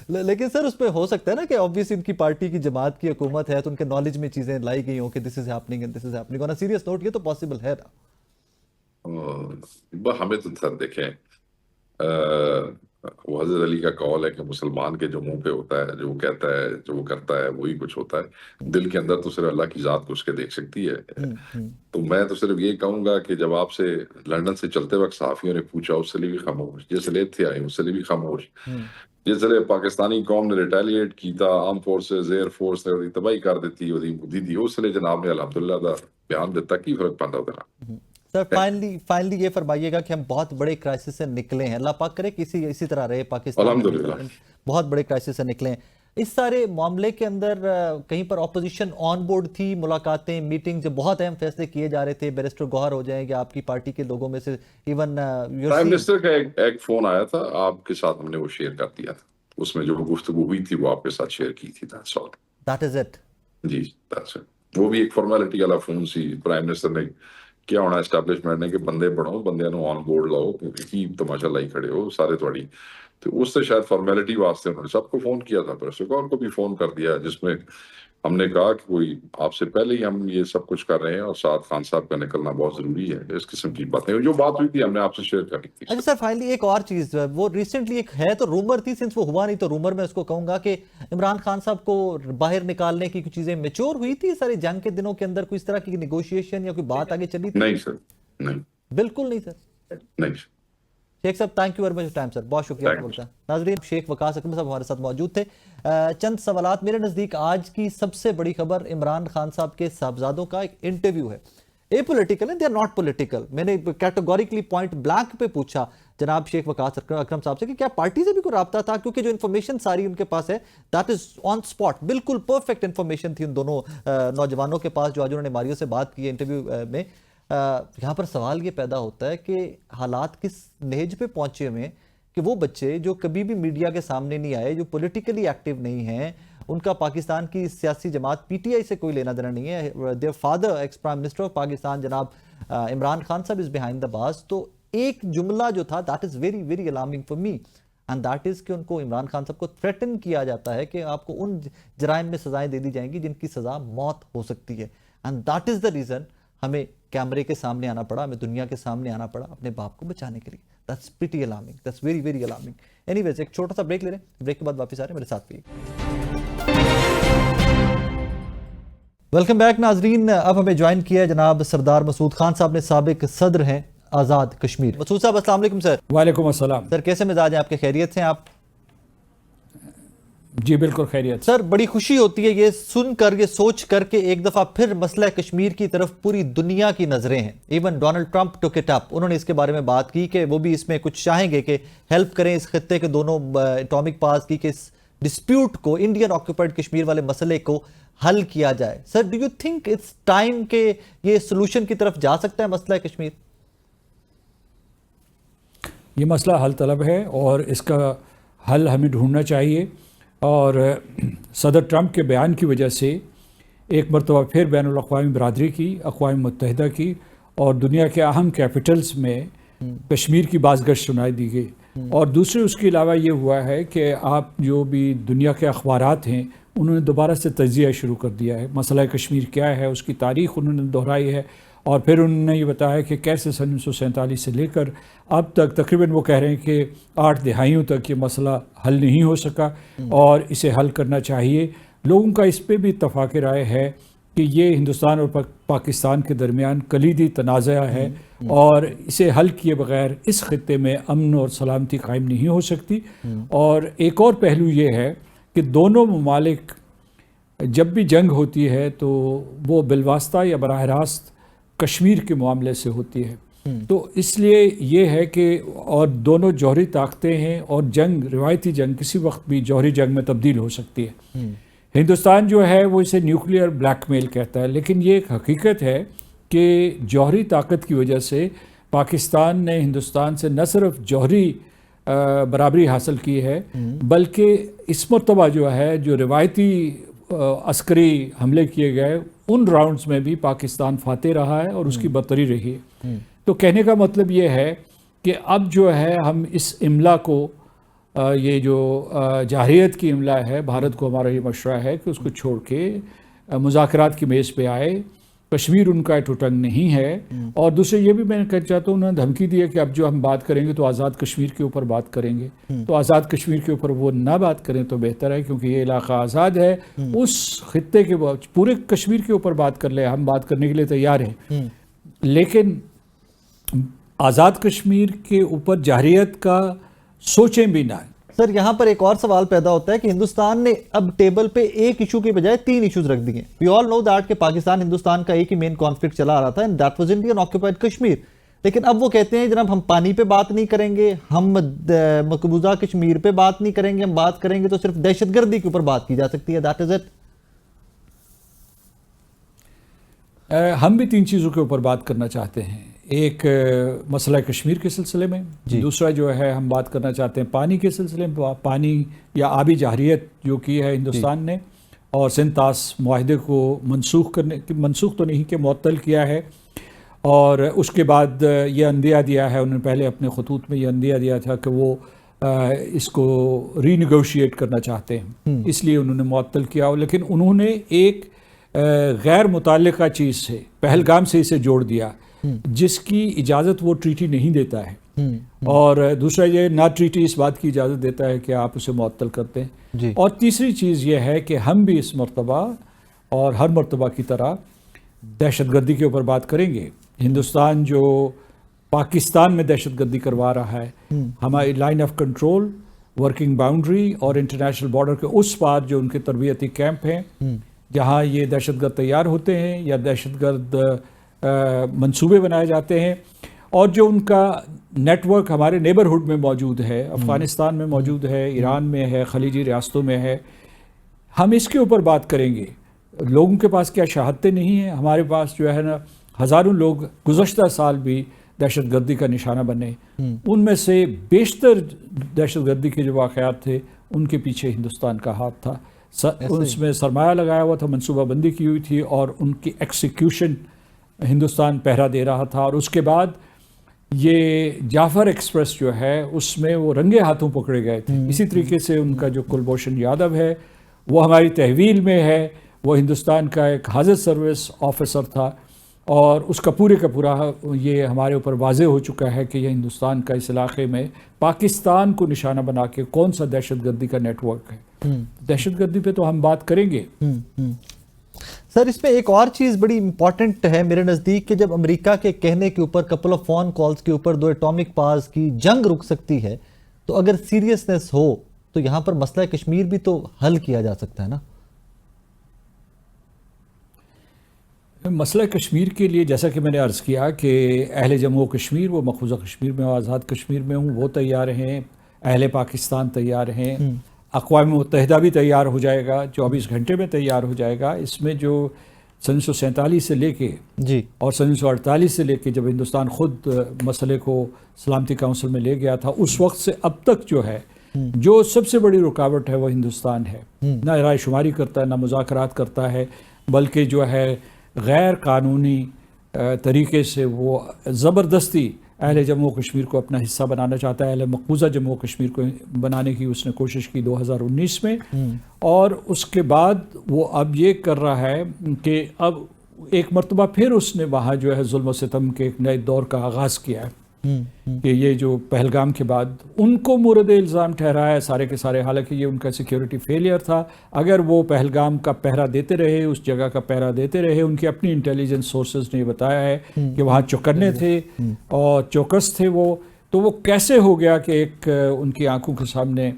S1: لیکن سر اس پہ ہو سکتا ہے نا کہ obviously ان کی پارٹی کی جماعت کی حکومت ہے تو ان کے نالج میں چیزیں لائی گئی ہوں کہ this is happening and this is happening. on a serious note یہ تو possible ہے نا.
S2: ہمیں تو سر دیکھیں وہ حضرت علی کا قول ہے کہ مسلمان کے جو منہ پہ ہوتا ہے جو کہتا ہے جو وہ کرتا ہے وہی کچھ ہوتا ہے. دل کے اندر تو صرف اللہ کی ذات کو اس کے دیکھ سکتی ہے. تو میں تو صرف یہ کہوں گا کہ جب آپ سے لندن سے چلتے وقت صحافیوں نے پوچھا اس سے بھی خاموش, جس لے تھے آئے اس سے بھی خاموش, جس لے پاکستانی قوم نے ریٹیلیٹ کیتا آرم فورسز ایئر فورس نے تباہی کر دیتی دی دی اس لیے جناب نے الحمدللہ دا بیان دیتا کی فرق پاندا ہوتا.
S1: سر فائنلی یہ فرمائیے گا کہ ہم بہت بڑے کرائسس سے نکلے ہیں, اللہ پاک کرے کہ اسی طرح رہے پاکستان
S2: الحمدللہ
S1: بہت بڑے کرائسس سے نکلے ہیں. اس سارے معاملے کے اندر کہیں پر اپوزیشن آن بورڈ تھی, ملاقاتیں میٹنگ جو بہت اہم فیصلے کیے جا رہے تھے, بیرسٹر گوہر ہو جائیں یا آپ کی پارٹی کے لوگوں میں سے ایون
S2: پرائم منسٹر کا ایک فون آیا تھا آپ کے ساتھ, ہم نے وہ شیئر کر دیا تھا. اس میں جو گفتگو ہوئی تھی وہ آپ کے ساتھ شیئر کی تھی.
S1: That is it.
S2: جی وہ بھی ایک فارمیلٹی والا فون سی. پرائم منسٹر نے کیا ہونا اسٹیبلشمنٹ نے کہ بندے بڑھو, بندیاں نو آن بورڈ لاؤ, کی تماشا لائی کھڑے ہو سارے تھوڑی. تو اس سے شاید فارمیلٹی واسطے انہوں نے سب کو فون کیا تھا, پریس کور کو بھی فون کر دیا, جس میں ہم نے کہا کہ کوئی آپ سے پہلے ہی ہم یہ سب کچھ کر رہے ہیں اور ساتھ خان صاحب کا نکلنا بہت ضروری ہے. اس قسم کی باتیں جو بات ہوئی تھی ہم نے آپ سے شیئر کر لی تھی.
S1: اچھا سر فائنلی ایک اور چیز وہ ریسنٹلی ایک ہے تو رومر تھی, سنس وہ ہوا نہیں تو رومر میں اس کو کہوں گا کہ عمران خان صاحب کو باہر نکالنے کی کچھ چیزیں میچور ہوئی تھی سارے جنگ کے دنوں کے اندر, کوئی اس طرح کی نیگوشیشن یا کوئی بات آگے چلی تھی؟
S2: نہیں سر, نہیں
S1: بالکل نہیں سر.
S2: نہیں
S1: شیخ صاحب thank you very much time sir, بہت شکریہ بولتا ہے. ناظرین شیخ وقاص اکرم صاحب ہمارے ساتھ موجود تھے. چند سوالات میرے نزدیک. آج کی سب سے بڑی خبر عمران خان صاحب کے صاحبزادوں کا ایک انٹرویو ہے. ए पोलिटिकल है, दे आर नॉट पोलिटिकल। मैंने कैटेगोरिकली पॉइंट ब्लैंक पे पूछा जनाब शेख वकास अकरम साहब से कि क्या पार्टी से भी कोई राब्ता था, क्योंकि जो इन्फॉर्मेशन सारी उनके पास है दैट इज ऑन स्पॉट, बिल्कुल परफेक्ट इन्फॉर्मेशन थी उन दोनों नौजवानों के पास जो आज उन्होंने मारियो से बात की है इंटरव्यू में। यहाँ पर सवाल ये पैदा होता है कि हालात किस नहेज पे पहुंचे हुए कि वो बच्चे जो कभी भी मीडिया के सामने नहीं आए, जो पॉलिटिकली एक्टिव नहीं हैं, उनका पाकिस्तान की सियासी जमात पीटीआई से कोई लेना देना नहीं है, their father ex prime minister of Pakistan जनाब इमरान खान साहब इज बिहाइंड द बार्स। तो एक जुमला जो था that is very very alarming for me and that is कि उनको इमरान खान साहब को थ्रेटन किया जाता है कि आपको उन जराइम में सजाएं दे दी जाएंगी जिनकी सजा मौत हो सकती है, and that is the reason हमें कैमरे के सामने आना पड़ा, हमें दुनिया के सामने आना पड़ा अपने बाप को बचाने के लिए। That's pretty alarming, that's very very alarming. Anyways एक छोटा सा ब्रेक ले रहे हैं, ब्रेक के बाद वापस आ रहे हैं, मेरे साथ भी। वेलकम बैक नाजरीन। अब हमें ज्वाइन किया है जनाब सरदार मसूद खान साहब ने, साबिक सदर हैं आज़ाद कश्मीर। मसूद साहब अस्सलाम वालेकुम सर।
S3: वालेकुम अस्सलाम
S1: सर, कैसे मिजाज हैं आपके, खैरियत से हैं आप?
S3: जी बिल्कुल खैरियत।
S1: सर बड़ी खुशी होती है ये सुनकर, ये सोच कर के एक दफ़ा फिर मसला कश्मीर की तरफ पूरी दुनिया की नज़रें हैं। Even Donald Trump took it up, उन्होंने इसके बारे में बात की कि वो भी इसमें कुछ चाहेंगे कि हेल्प करें इस खत्ते के दोनों एटॉमिक पास की कि इस डिस्प्यूट को, इंडियन ऑक्यूपाइड कश्मीर वाले मसले को हल किया जाए। Sir do you think it's time के ये सोल्यूशन की तरफ जा सकता है मसला कश्मीर?
S3: ये मसला हल तलब है और इसका हल हमें ढूंढना चाहिए, और सदर ट्रंप के बयान की वजह से एक मरतबा फिर बैनुल अक़वामी बरादरी की, अक़वाम मुत्तहिदा की और दुनिया के अहम कैपिटल्स में कश्मीर की बाज़गश्त सुनाई दी गई। और दूसरे उसके अलावा ये हुआ है कि आप जो भी दुनिया के अखबारात हैं उन्होंने दोबारा से तज्ज़िया शुरू कर दिया है, मसला कश्मीर क्या है उसकी तारीख़ उन्होंने दोहराई है, और फिर उन्होंने ये बताया कि कैसे सन 1947 से लेकर अब तक तकरीबन वो कह रहे हैं कि 8 दहाइयों तक ये मसला हल नहीं हो सका और इसे हल करना चाहिए। लोगों का इस पे भी इत्तफ़ाक़ राय है कि ये हिंदुस्तान और पाकिस्तान के दरमियान कलीदी तनाज़ा है और इसे हल किए बगैर इस खित्ते में अमन और सलामती कायम नहीं हो सकती। और एक और पहलू ये है कि दोनों ममालिक जब भी जंग होती है तो वो बिलवास्ता या बराह रास्त कश्मीर के मामले से होती है, तो इसलिए ये है कि और दोनों जौहरी ताकतें हैं और जंग, रिवायती जंग किसी वक्त भी जौहरी जंग में तब्दील हो सकती है। हिंदुस्तान जो है वो इसे न्यूक्लियर ब्लैकमेल कहता है, लेकिन ये एक हकीकत है कि जौहरी ताकत की वजह से पाकिस्तान ने हिंदुस्तान से न सिर्फ जौहरी बराबरी हासिल की है बल्कि इस मरतबा जो है जो रिवायती अस्करी हमले किए गए उन राउंड्स में भी पाकिस्तान फाते रहा है और उसकी बरतरी रही है। तो कहने का मतलब ये है कि अब जो है हम इस इमला को, ये जो जाहिरियत की इमला है, भारत को हमारा ये मशवरा है कि उसको छोड़ के मुज़ाकरात की मेज़ पे आए। कश्मीर उनका टुटंग नहीं है। और दूसरे ये भी मैं कहना चाहता हूँ, उन्होंने धमकी दी है कि अब जो हम बात करेंगे तो आज़ाद कश्मीर के ऊपर बात करेंगे, तो आज़ाद कश्मीर के ऊपर वो ना बात करें तो बेहतर है, क्योंकि ये इलाका आज़ाद है। उस खित्ते के पूरे कश्मीर के ऊपर बात कर ले, हम बात करने के लिए तैयार हैं, लेकिन आज़ाद कश्मीर के ऊपर जाहिरियत का सोचें भी ना।
S1: सर यहाँ पर एक और सवाल पैदा होता है कि हिंदुस्तान ने अब टेबल पे एक इशू के बजाय 3 इश्यूज रख दिए। वी ऑल नो दैट कि पाकिस्तान हिंदुस्तान का एक ही मेन कॉन्फ्लिक्ट चला आ रहा था and that was Indian occupied Kashmir. लेकिन अब वो कहते हैं जनाब हम पानी पे बात नहीं करेंगे, हम मकबूजा कश्मीर पे बात नहीं करेंगे, हम बात करेंगे तो सिर्फ दहशतगर्दी के ऊपर बात की जा सकती है। That is it.
S3: हम भी 3 चीज़ों के ऊपर बात करना चाहते हैं। एक मसला कश्मीर के सिलसिले में, दूसरा जो है हम बात करना चाहते हैं पानी के सिलसिले में, पानी या आबी जाहिरियत जो की है हिंदुस्तान ने और सिंतास मुआहदे को मनसूख तो नहीं कि मुअत्तल किया है। और उसके बाद ये अंदिया दिया है, उन्होंने पहले अपने खतूत में ये अंदिया दिया था कि वो इसको रीनिगोशिएट करना चाहते हैं, इसलिए उन्होंने मुअत्तल किया। लेकिन उन्होंने एक गैर मुताल्लिका चीज़ से, पहलगाम से इसे जोड़ दिया, जिसकी इजाज़त वो ट्रीटी नहीं देता है। और दूसरा ये ना ट्रीटी इस बात की इजाज़त देता है कि आप उसे मुअत्तल करते हैं। और तीसरी चीज़ ये है कि हम भी इस मरतबा और हर मरतबा की तरह दहशतगर्दी के ऊपर बात करेंगे। हिंदुस्तान जो पाकिस्तान में दहशतगर्दी करवा रहा है, हमारी line of control, working boundary और इंटरनेशनल बॉर्डर के उस पार जो उनके तरबियती कैंप हैं, जहाँ ये दहशतगर्द तैयार होते हैं या दहशतगर्द منصوبے بنائے جاتے ہیں، اور جو ان کا نیٹ ورک ہمارے نیبرہڈ میں موجود ہے، افغانستان میں موجود ہے، ایران میں ہے، خلیجی ریاستوں میں ہے، ہم اس کے اوپر بات کریں گے۔ لوگوں کے پاس کیا شہادتیں نہیں ہیں؟ ہمارے پاس جو ہے نا ہزاروں لوگ گزشتہ سال بھی دہشت گردی کا نشانہ بنے، ان میں سے بیشتر دہشت گردی کے جو واقعات تھے ان کے پیچھے ہندوستان کا ہاتھ تھا، اس میں سرمایہ لگایا ہوا تھا، منصوبہ بندی کی ہوئی تھی، اور ان کی ایکسیکیوشن ہندوستان پہرا دے رہا تھا۔ اور اس کے بعد یہ جعفر ایکسپریس جو ہے اس میں وہ رنگے ہاتھوں پکڑے گئے تھے۔ اسی طریقے سے ان کا جو کلبھوشن یادو ہے وہ ہماری تحویل میں ہے، وہ ہندوستان کا ایک حاضر سروس آفیسر تھا، اور اس کا پورا یہ ہمارے اوپر واضح ہو چکا ہے کہ یہ ہندوستان کا اس علاقے میں پاکستان کو نشانہ بنا کے کون سا دہشت گردی کا نیٹ ورک ہے۔ دہشت گردی پہ تو ہم بات کریں گے۔
S1: سر اس میں ایک اور چیز بڑی امپورٹنٹ ہے میرے نزدیک، کہ جب امریکہ کے کہنے کے اوپر کپل آف فون کالز کے اوپر دو ایٹامک پاورز کی جنگ رک سکتی ہے، تو اگر سیریسنس ہو تو یہاں پر مسئلہ کشمیر بھی تو حل کیا جا سکتا ہے نا؟
S3: مسئلہ کشمیر کے لیے جیسا کہ میں نے عرض کیا کہ اہل جموں و کشمیر، وہ مقبوضہ کشمیر میں، آزاد کشمیر میں ہوں، وہ تیار ہیں، اہل پاکستان تیار ہیں، اقوام متحدہ بھی تیار ہو جائے گا، 24 گھنٹے میں تیار ہو جائے گا۔ اس میں جو 1947 سے لے کے اور 1948 سے لے کے جب ہندوستان خود مسئلے کو سلامتی کونسل میں لے گیا تھا، اس وقت سے اب تک جو ہے جو سب سے بڑی رکاوٹ ہے وہ ہندوستان ہے، نہ رائے شماری کرتا ہے، نہ مذاکرات کرتا ہے، بلکہ جو ہے غیر قانونی طریقے سے وہ زبردستی اہل جموں و کشمیر کو اپنا حصہ بنانا چاہتا ہے۔ اہل مقبوضہ جموں و کشمیر کو بنانے کی اس نے کوشش کی 2019 میں، اور اس کے بعد وہ اب یہ کر رہا ہے کہ اب ایک مرتبہ پھر اس نے وہاں جو ہے ظلم و ستم کے ایک نئے دور کا آغاز کیا ہے، کہ یہ جو پہلگام کے بعد ان کو مورد الزام ٹھہرایا ہے سارے کے سارے، حالانکہ یہ ان کا سیکیورٹی فیلئر تھا۔ اگر وہ پہلگام کا پہرا دیتے رہے، اس جگہ کا پہرا دیتے رہے، ان کی اپنی انٹیلیجنس سورسز نے بتایا ہے کہ وہاں چوکنے تھے اور چوکس تھے وہ، تو وہ کیسے ہو گیا کہ ایک ان کی آنکھوں کے سامنے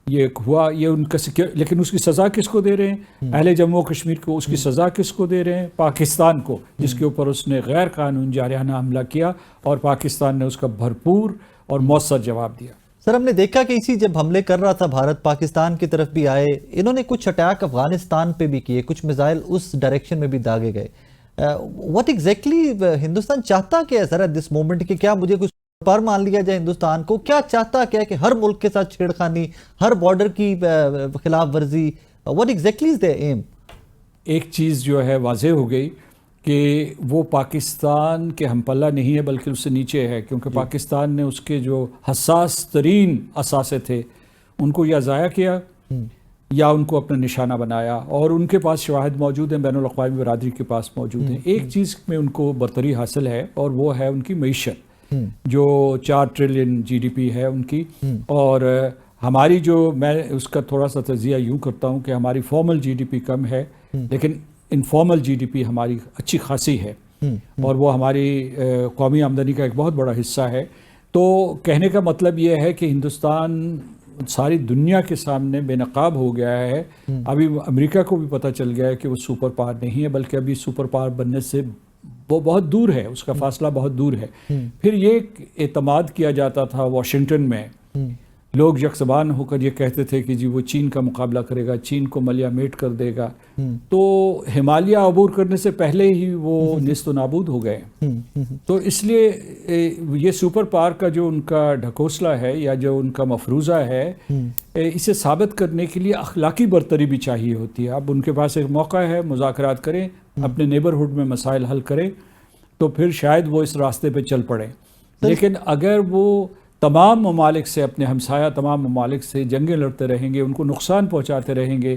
S3: یہ ہوا، یہ ان کا لیکن اس کی سزا کس کو دے رہے ہیں؟ اہل جموں و کشمیر کو۔ اس کی سزا کس کو دے رہے ہیں؟ پاکستان کو، جس کے اوپر اس نے غیر قانون جارحانہ حملہ کیا، اور پاکستان نے اس کا بھرپور اور مؤثر جواب دیا۔
S1: سر ہم نے دیکھا کہ اسی جب حملے کر رہا تھا بھارت، پاکستان کی طرف بھی آئے، انہوں نے کچھ اٹیک افغانستان پہ بھی کیے، کچھ میزائل اس ڈائریکشن میں بھی داغے گئے۔ واٹ ایگزیکٹلی ہندوستان چاہتا کیا ہے سر ایٹ دس مومنٹ، کہ کیا مجھے کچھ پر مان لیا جائے ہندوستان کو؟ کیا چاہتا کیا ہے کہ ہر ملک کے ساتھ چھیڑخانی، ہر بارڈر کی خلاف ورزی؟ What exactly is their aim?
S3: ایک چیز جو ہے واضح ہو گئی کہ وہ پاکستان کے ہم پلہ نہیں ہے، بلکہ اس سے نیچے ہے، کیونکہ پاکستان نے اس کے جو حساس ترین اثاثے تھے ان کو یا ضائع کیا یا ان کو اپنا نشانہ بنایا، اور ان کے پاس شواہد موجود ہیں، بین الاقوامی برادری کے پاس موجود ہیں۔ ایک چیز میں ان کو برتری حاصل ہے، اور وہ ہے ان کی معیشت، جو 4 ٹریلین جی ڈی پی ہے ان کی، اور ہماری جو میں اس کا تھوڑا سا تجزیہ یوں کرتا ہوں کہ ہماری فارمل جی ڈی پی کم ہے، لیکن انفارمل جی ڈی پی ہماری اچھی خاصی ہے، اور وہ ہماری قومی آمدنی کا ایک بہت بڑا حصہ ہے۔ تو کہنے کا مطلب یہ ہے کہ ہندوستان ساری دنیا کے سامنے بے نقاب ہو گیا ہے۔ ابھی امریکہ کو بھی پتہ چل گیا ہے کہ وہ سپر پاور نہیں ہے، بلکہ ابھی سپر پاور بننے سے وہ بہت دور ہے، اس کا فاصلہ بہت دور ہے۔ پھر یہ اعتماد کیا جاتا تھا واشنگٹن میں، لوگ یک زبان ہو کر یہ کہتے تھے کہ جی وہ چین کا مقابلہ کرے گا، چین کو ملیا میٹ کر دے گا، تو ہمالیہ عبور کرنے سے پہلے ہی وہ نیست و نابود ہو گئے۔ تو اس لیے یہ سپر پاور کا جو ان کا ڈھکوسلا ہے یا جو ان کا مفروضہ ہے، اسے ثابت کرنے کے لیے اخلاقی برتری بھی چاہیے ہوتی ہے۔ اب ان کے پاس ایک موقع ہے، مذاکرات کریں، اپنے نیبرہڈ میں مسائل حل کریں، تو پھر شاید وہ اس راستے پہ چل پڑیں۔ لیکن اگر وہ تمام ممالک سے، اپنے ہمسایہ تمام ممالک سے جنگیں لڑتے رہیں گے، ان کو نقصان پہنچاتے رہیں گے،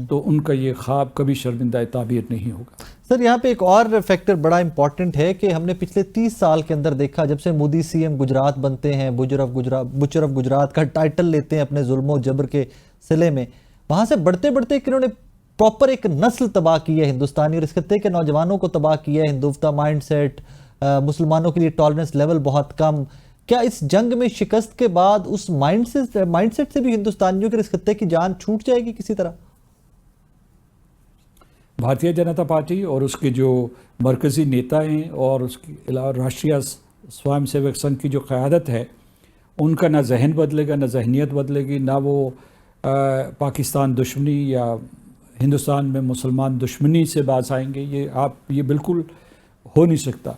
S3: تو ان کا یہ خواب کبھی شرمندہ تعبیر نہیں ہوگا۔
S1: سر یہاں پہ ایک اور فیکٹر بڑا امپورٹنٹ ہے کہ ہم نے پچھلے 30 سال کے اندر دیکھا، جب سے مودی سی ایم گجرات بنتے ہیں، بچر آف گجرات کا ٹائٹل لیتے ہیں اپنے ظلم و جبر کے صلے میں، وہاں سے بڑھتے بڑھتے کہ انہوں نے پراپر ایک نسل تباہ کی ہے ہندوستانی، اور اس خطے کے نوجوانوں کو تباہ کیا ہے، ہندوتوا مائنڈ سیٹ، مسلمانوں کے لیے ٹالرنس لیول بہت کم۔ کیا اس جنگ میں شکست کے بعد اس مائنڈ سیٹ سے بھی ہندوستانیوں کے اس خطے کی جان چھوٹ جائے گی کسی طرح؟
S3: भारतीय जनता पार्टी और उसके जो मरकज़ी नेता हैं और उसके अलावा राष्ट्रीय स्वयंसेवक संघ की जो क़यादत है, उनका ना जहन बदलेगा, ना जहनीत बदलेगी, ना वो पाकिस्तान दुश्मनी या हिंदुस्तान में मुसलमान दुश्मनी से बाज आएंगे। ये बिल्कुल हो नहीं सकता।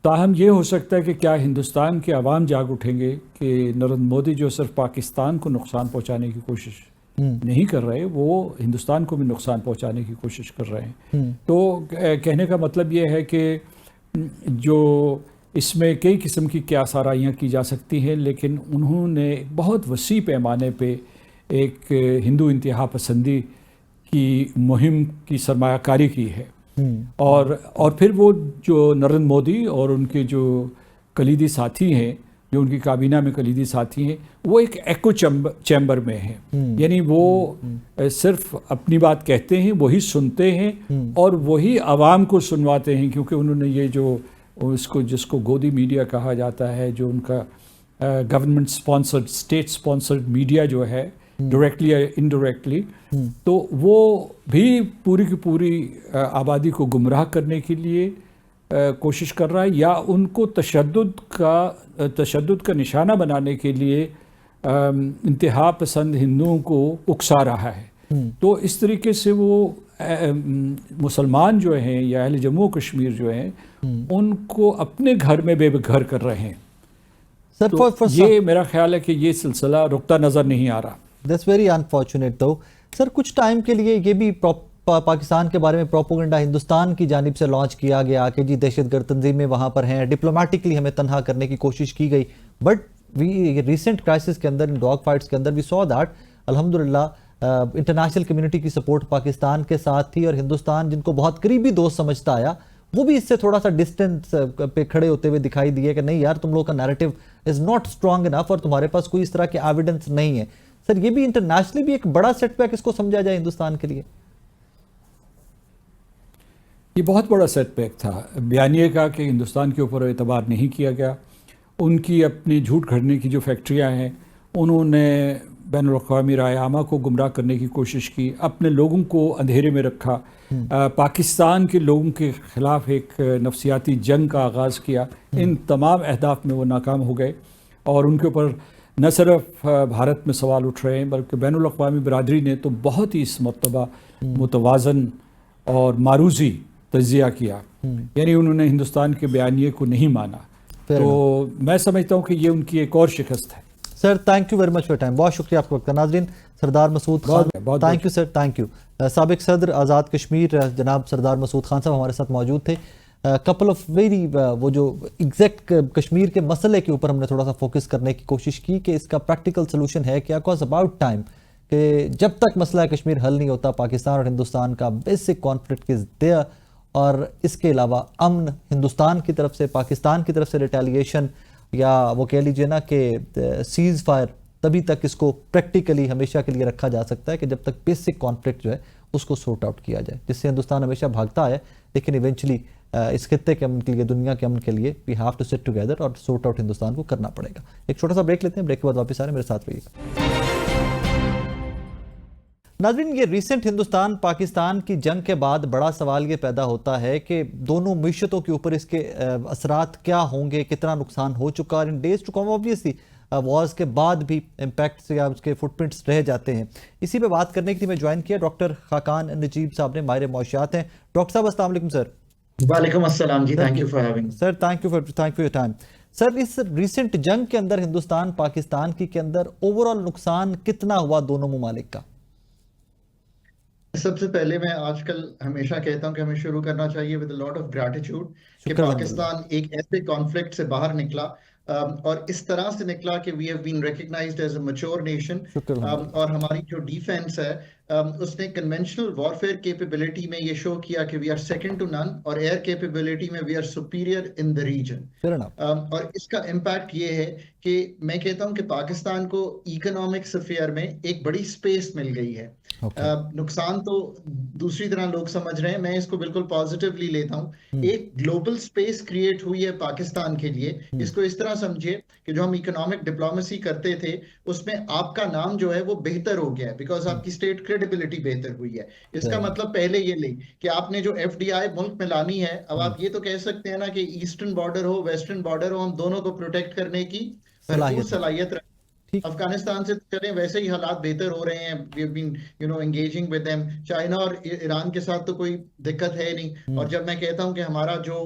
S3: ताहम ये हो सकता है कि क्या हिंदुस्तान के अवाम जाग उठेंगे कि नरेंद्र मोदी जो सिर्फ पाकिस्तान को नुकसान पहुंचाने की कोशिश नहीं कर रहे, वो हिंदुस्तान को भी नुकसान पहुंचाने की कोशिश कर रहे हैं। तो कहने का मतलब ये है कि जो इसमें कई किस्म की क्यासाराइयाँ की जा सकती हैं, लेकिन उन्होंने बहुत वसी पैमाने पे एक हिंदू इंतहा पसंदी की मुहिम की सरमायाकारी की है। और फिर वो जो नरेंद्र मोदी और उनके जो कलीदी साथी हैं, जो उनकी काबीना में कलीदी साथी हैं, वो एक एको चैम्बर में हैं। यानी वो सिर्फ अपनी बात कहते हैं, वही सुनते हैं और वही आवाम को सुनवाते हैं, क्योंकि उन्होंने ये जो जिसको गोदी मीडिया कहा जाता है, जो उनका government sponsored, state sponsored media जो है, डायरेक्टली या इनडायरेक्टली, तो वो भी पूरी की पूरी आबादी को गुमराह करने के लिए कोशिश कर रहा है, या उनको तशद्दुद का निशाना बनाने के लिए इंतहा पसंद हिंदुओं को उकसा रहा है। तो इस तरीके से वो मुसलमान जो हैं या अहले जम्मू कश्मीर जो हैं, उनको अपने घर में बेघर कर रहे हैं।
S1: सर,
S3: तो ये मेरा ख्याल है कि ये सिलसिला रुकता नज़र नहीं आ रहा।
S1: That's very unfortunate. तो सर, कुछ टाइम के लिए ये भी पाकिस्तान के बारे में प्रोपोगंडा हिंदुस्तान की जानिब से लॉन्च किया गया कि जी दहशतगर्द तंजीमें वहाँ पर हैं, डिप्लोमेटिकली हमें तनहा करने की कोशिश की गई। बट रिसेंट क्राइसिस के अंदर, इन डॉग फाइट्स के अंदर वी सॉ दैट अल्हम्दुलिल्लाह इंटरनेशनल कम्युनिटी की सपोर्ट पाकिस्तान के साथ थी, और हिंदुस्तान जिनको बहुत करीबी दोस्त समझता आया, वो भी इससे थोड़ा सा डिस्टेंस पे खड़े होते हुए दिखाई दिए कि नहीं यार, तुम लोगों का narrative is not strong enough और तुम्हारे पास कोई इस तरह के एविडेंस नहीं है। सर, ये भी इंटरनेशनली भी एक बड़ा सेटबैक इसको समझा जाए हिंदुस्तान के लिए?
S3: ये बहुत बड़ा सेटबैक था बयानिए का कि हिंदुस्तान के ऊपर एतबार नहीं किया गया। उनकी अपनी झूठ घड़ने की जो फैक्ट्रियां हैं, उन्होंने बैनुल-अक़वामी राय आमा को गुमराह करने की कोशिश की, अपने लोगों को अंधेरे में रखा, पाकिस्तान के लोगों के ख़िलाफ़ एक नफसियाती जंग का आगाज़ किया। इन तमाम अहदाफ में वो नाकाम हो गए, और उनके ऊपर न सिर्फ भारत में सवाल उठ रहे हैं, बल्कि बैनुल-अक़वामी बरादरी ने तो बहुत ही इस मरतबा मुतवाज़न और मारूज़ी तज्ज़िया किया। यानी उन्होंने हिंदुस्तान के बयानिए को नहीं माना। तो मैं समझता हूँ कि ये उनकी एक और शिकस्त है।
S1: Sir, thank you very much for time. बहुत शुक्रिया आपका वक्त का। नाज़रीन, Sardar Masood Khan, thank you sir, thank you. साबिक सदर आज़ाद कश्मीर जनाब सरदार मसूद खान साहब हमारे साथ मौजूद थे। कपल ऑफ वेरी वो जो एग्जैक्ट कश्मीर के मसले के ऊपर हमने थोड़ा सा फोकस करने की कोशिश की कि इसका प्रैक्टिकल सोल्यूशन है क्या, कॉज अबाउट टाइम कि जब तक मसला कश्मीर हल नहीं होता, पाकिस्तान और हिंदुस्तान का बेसिक कॉन्फ्लिक्ट इज देयर, और इसके अलावा अमन हिंदुस्तान की तरफ से, पाकिस्तान की तरफ से रिटेलिएशन, या वो कह लीजिए ना कि सीज़ फायर, तभी तक इसको प्रैक्टिकली हमेशा के लिए रखा जा सकता है कि जब तक बेसिक कॉन्फ्लिक्ट जो है उसको सॉर्ट आउट किया जाए, जिससे हिंदुस्तान हमेशा भागता है, लेकिन इवेंचुअली इस खित्ते के अमन के लिए, दुनिया के अमन के लिए we have to sit together और सॉर्ट आउट हिंदुस्तान को करना पड़ेगा। एक छोटा सा ब्रेक लेते हैं, ब्रेक के बाद वापस आ रहे हैं, मेरे साथ रहिएगा। नाज़रीन, ये रिसेंट हिंदुस्तान पाकिस्तान की जंग के बाद बड़ा सवाल ये पैदा होता है कि दोनों मीशतों के ऊपर इसके असरात क्या होंगे, कितना नुकसान हो चुका, और in days to come obviously wars के बाद भी इम्पैक्ट्स या उसके फुटप्रिंट्स रह जाते हैं। इसी पे बात करने के लिए मैं ज्वाइन किया डॉक्टर खाकान नजीब साहब ने, माहिर मौशियात हैं। डॉक्टर साहब अस्सलाम वालेकुम सर।
S4: वालेकुम अस्सलाम जी, thank you for having
S1: sir, thank you for your time. Sir, इस रिसेंट जंग के अंदर हिंदुस्तान पाकिस्तान की के अंदर ओवरऑल नुकसान कितना हुआ दोनों मुमालिक का?
S4: सबसे पहले मैं आजकल हमेशा कहता हूं कि हमें शुरू करना चाहिए with a lot of gratitude कि पाकिस्तान एक ऐसे कॉन्फ्लिक्ट से बाहर निकला और इस तरह से निकला कि we have been recognised as a mature nation, और हमारी जो डिफेंस है उसने कन्वेंशनल वॉरफेयर कैपेबिलिटी में ये शो किया कि we are second to none, और एयर कैपेबिलिटी में we are superior in the region. और इसका इम्पैक्ट ये है कि मैं कहता हूं कि पाकिस्तान को इकोनॉमिक स्फीयर में एक बड़ी स्पेस मिल गई है। नुकसान तो दूसरी तरह लोग समझ रहे हैं, मैं इसको बिल्कुल पॉजिटिवली लेता हूँ। एक ग्लोबल स्पेस क्रिएट हुई है पाकिस्तान के लिए। इसको इस तरह समझिए कि जो हम इकोनॉमिक डिप्लोमेसी करते थे उसमें आपका नाम जो है वो बेहतर हो गया है, बिकॉज आपकी स्टेट क्रेडिबल क्रेडिबिलिटी बेहतर हुई है। इसका मतलब पहले ये ले कि आपने जो FDI मुल्क में लानी है, अब आप ये तो कह सकते हैं ना कि ईस्टर्न बॉर्डर हो वेस्टर्न बॉर्डर हो, हम दोनों को प्रोटेक्ट करने की भरपूर सलाहियत रखें। अफगानिस्तान से चले वैसे ही हालात बेहतर हो रहे हैं, we have been engaging with them. China और ईरान के साथ तो कोई दिक्कत है नहीं। और जब मैं कहता हूं कि हमारा जो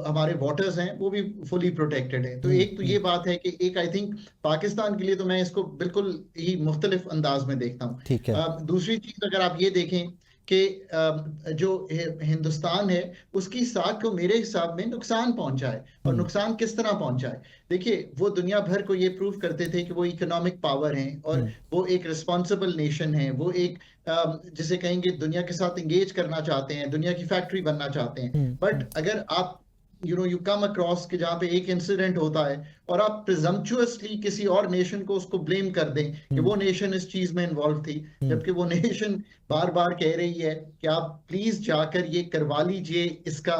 S4: हमारे वाटर्स हैं वो भी फुली प्रोटेक्टेड है, तो एक तो ये बात है कि एक आई थिंक पाकिस्तान के लिए तो मैं इसको बिल्कुल ही मुख्तलिफ अंदाज में देखता हूँ। दूसरी चीज अगर आप ये देखें कि जो हिंदुस्तान है उसकी साख को मेरे हिसाब में नुकसान पहुंचा है, और नुकसान किस तरह पहुंचा है। देखिए, वो दुनिया भर को ये प्रूव करते थे कि वो इकोनॉमिक पावर हैं और वो एक रिस्पॉन्सिबल नेशन है, वो एक जिसे कहेंगे दुनिया के साथ इंगेज करना चाहते हैं, दुनिया की फैक्ट्री बनना चाहते हैं। बट अगर आप यू कम अक्रॉस कि जहाँ पे एक इंसिडेंट होता है और आप प्रिजम्पचुअसली किसी और नेशन को उसको ब्लेम कर दें कि वो नेशन इस चीज में इन्वॉल्व थी, जबकि वो नेशन बार बार कह रही है कि आप प्लीज जाकर ये करवा लीजिए, इसका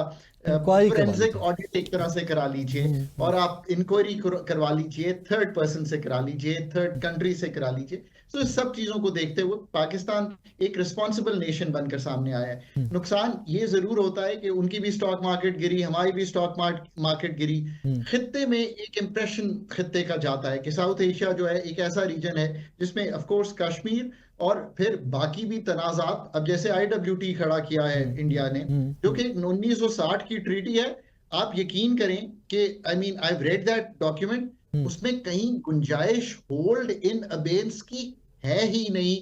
S4: फोरेंसिक ऑडिट एक तरह से करा लीजिए, और आप इंक्वायरी करवा लीजिए, थर्ड पर्सन से करा लीजिए, थर्ड कंट्री से करा लीजिए। तो इस सब चीजों को देखते हुए पाकिस्तान एक रिस्पॉन्सिबल नेशन बनकर सामने आया है। नुकसान ये जरूर होता है कि उनकी भी स्टॉक मार्केट गिरी, हमारी भी स्टॉक मार्केट गिरी। खित्ते में एक इंप्रेशन खित्ते का जाता है कि साउथ एशिया जो है एक ऐसा रीजन है जिसमें ऑफ कोर्स कश्मीर और फिर बाकी भी तनाजात, अब जैसे IWT खड़ा किया है इंडिया ने, जो कि 1960 की ट्रीटी है। आप यकीन करें कि I have read that document, उसमें कहीं गुंजाइश होल्ड इन अबेंस की है ही नहीं,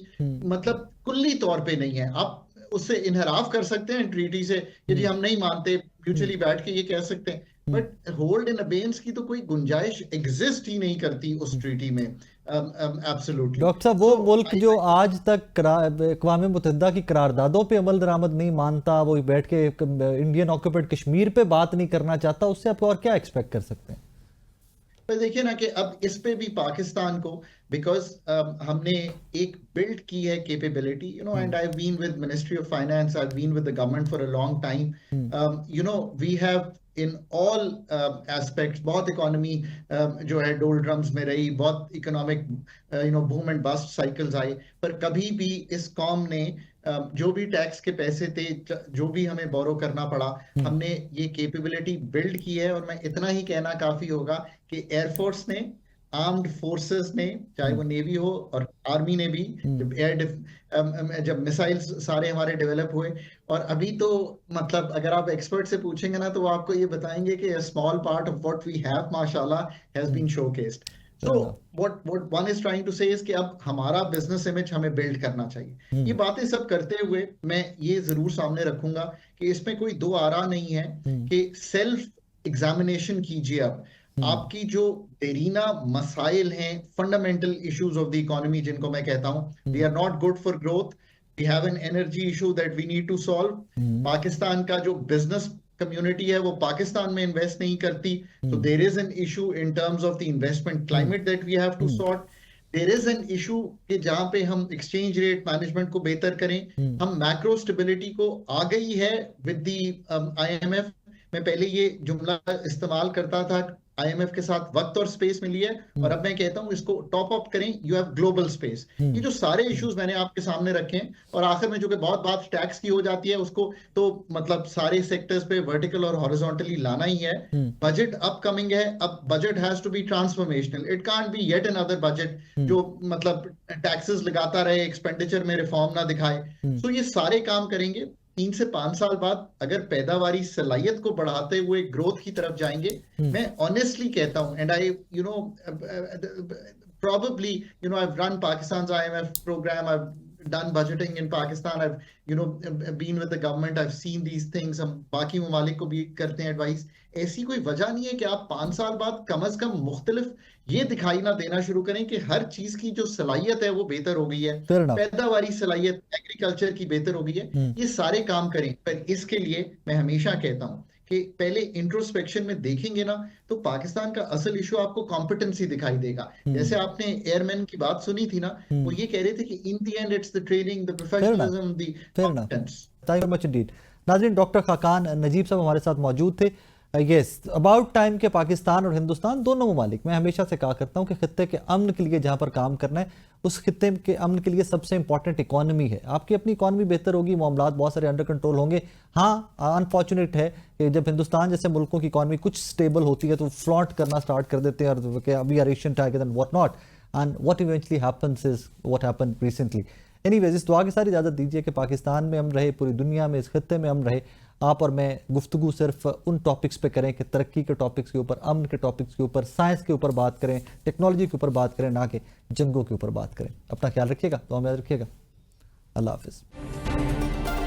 S4: मतलब कुल्ली तौर पे नहीं है। आप उससे इनहराफ कर सकते हैं ट्रीटी से कि जी हम नहीं मानते, म्यूचुअली बैठ के ये कह सकते हैं, बट होल्ड इन अबेंस की तो कोई गुंजाइश एग्जिस्ट ही नहीं करती उस ट्रीटी में। एब्सोल्युटली।
S1: डॉक्टर साहब, वो मुल्क जो आज तक अक़वाम मुत्तहिदा की करारदादों पे अमल दरामद नहीं मानता, वो बैठ के इंडियन ऑक्यूपाइड कश्मीर पे बात नहीं करना चाहता, उससे आप और क्या एक्सपेक्ट कर सकते हैं?
S4: देखिए ना कि अब इस पे भी पाकिस्तान को, बिकॉज हमने एक बिल्ड की है capability, and I have been with ministry of finance, I have been with the government for a long time. We have in all aspects, बहुत इकोनॉमी जो है डोलड्रम्स में रही, बहुत economic boom and bust cycles आए, पर कभी भी इस कौम ने जो भी टैक्स के पैसे थे, जो भी हमें बोरो करना पड़ा, हमने ये कैपेबिलिटी बिल्ड की है। और मैं इतना ही कहना काफी होगा कि एयरफोर्स ने, आर्म्ड फोर्सेस ने, चाहे वो नेवी हो और आर्मी ने भी, जब मिसाइल्स सारे हमारे डेवलप हुए, और अभी तो मतलब अगर आप एक्सपर्ट से पूछेंगे ना तो वो आपको ये बताएंगे कि a small part of what we have माशाल्लाह has been showcased. So what one is trying to say is कि अब हमारा बिजनेस इमेज हमें बिल्ड करना चाहिए। ये बातें सब करते हुए मैं ये जरूर सामने रखूंगा कि इसमें कोई दो आरा नहीं है कि सेल्फ एग्जामिनेशन कीजिए। अब आपकी जो देरीना मसाइल हैं, fundamental issues of the economy, जिनको मैं कहता हूं they are not good for growth, we have an energy issue that we need to solve. Pakistan का जो बिजनेस कम्युनिटी है वो पाकिस्तान में इन्वेस्ट नहीं करती, so there is an issue in terms of the investment climate that we have to sort. There is an issue कि जहां पे हम एक्सचेंज रेट मैनेजमेंट को बेहतर करें। हम मैक्रो स्टेबिलिटी को आ गई है विद दी IMF। मैं पहले ये जुमला इस्तेमाल करता था, IMF के साथ वक्त और स्पेस मिली है, और अब मैं कहता हूं इसको टॉप अप करें, यू हैव ग्लोबल स्पेस। ये जो सारे इश्यूज मैंने आपके सामने रखे हैं, और आखिर में जो कि बहुत बात टैक्स की हो जाती है, उसको तो मतलब सारे सेक्टर्स पे वर्टिकल और हॉरिजॉन्टली लाना ही है। बजट अपकमिंग है, अब budget has to be transformational, it can't be yet another budget जो मतलब टैक्सेस लगाता रहे, एक्सपेंडिचर में रिफॉर्म ना दिखाए। सो ये सारे काम करेंगे। 3 से 5 साल बाद अगर पैदावारी सलाहियत को बढ़ाते हुए ग्रोथ की तरफ जाएंगे, मैं ऑनेस्टली कहता हूं, and I probably I've run Pakistan's IMF program, I've done budgeting in Pakistan, I've been with the government, I've seen these things, हम बाकी ममालिक को भी करते हैं एडवाइस। ऐसी कोई वजह नहीं है कि आप 5 साल बाद कम से कम मुख्तलिफ ये दिखाई ना देना शुरू करें कि हर चीज की जो सलाहियत है वो बेहतर हो गई है, पैदावारी सलाहियत एग्रीकल्चर की बेहतर हो गई है। ये सारे काम करें, पर इसके लिए मैं हमेशा कहता हूं कि पहले इंट्रोस्पेक्शन में देखेंगे ना तो पाकिस्तान का असल इशू आपको कॉम्पिटेंसी दिखाई देगा। जैसे आपने एयरमैन की बात सुनी थी ना, वो ये कह रहे थे कि in the end it's the training, the professionalism, the competence.
S1: Thank you much Indeed. नाज़रीन, डॉक्टर खाकान नजीब साहब हमारे साथ मौजूद थे। यस अबाउट टाइम के पाकिस्तान और हिंदुस्तान दोनों ममालिक, मैं हमेशा से कहा करता हूं कि खत्ते के अमन के लिए जहां पर काम करना है उस खत्ते के अमन के लिए सबसे इंपॉर्टेंट इकॉनमी है। आपकी अपनी इकॉनमी बेहतर होगी, मामलात बहुत सारे अंडर कंट्रोल होंगे। हाँ, अनफॉर्चुनेट है कि जब हिंदुस्तान जैसे मुल्कों की इकॉनमी कुछ स्टेबल होती है तो फ्लॉन्ट करना स्टार्ट कर देते हैं और कि अभी are Asian tiger and what not, and what eventually happens is what happened recently. Anyways, इस दुआ के साथ इजाज़त दीजिए कि पाकिस्तान में अमन रहे, पूरी दुनिया में, इस खत्ते में अमन रहे। आप और मैं गुफ्तगू सिर्फ उन टॉपिक्स पे करें कि तरक्की के टॉपिक्स के ऊपर, अमन के टॉपिक्स के ऊपर, साइंस के ऊपर बात करें, टेक्नोलॉजी के ऊपर बात करें, ना कि जंगों के ऊपर बात करें। अपना ख्याल रखिएगा, तो हमें याद रखिएगा। अल्लाह हाफिज़।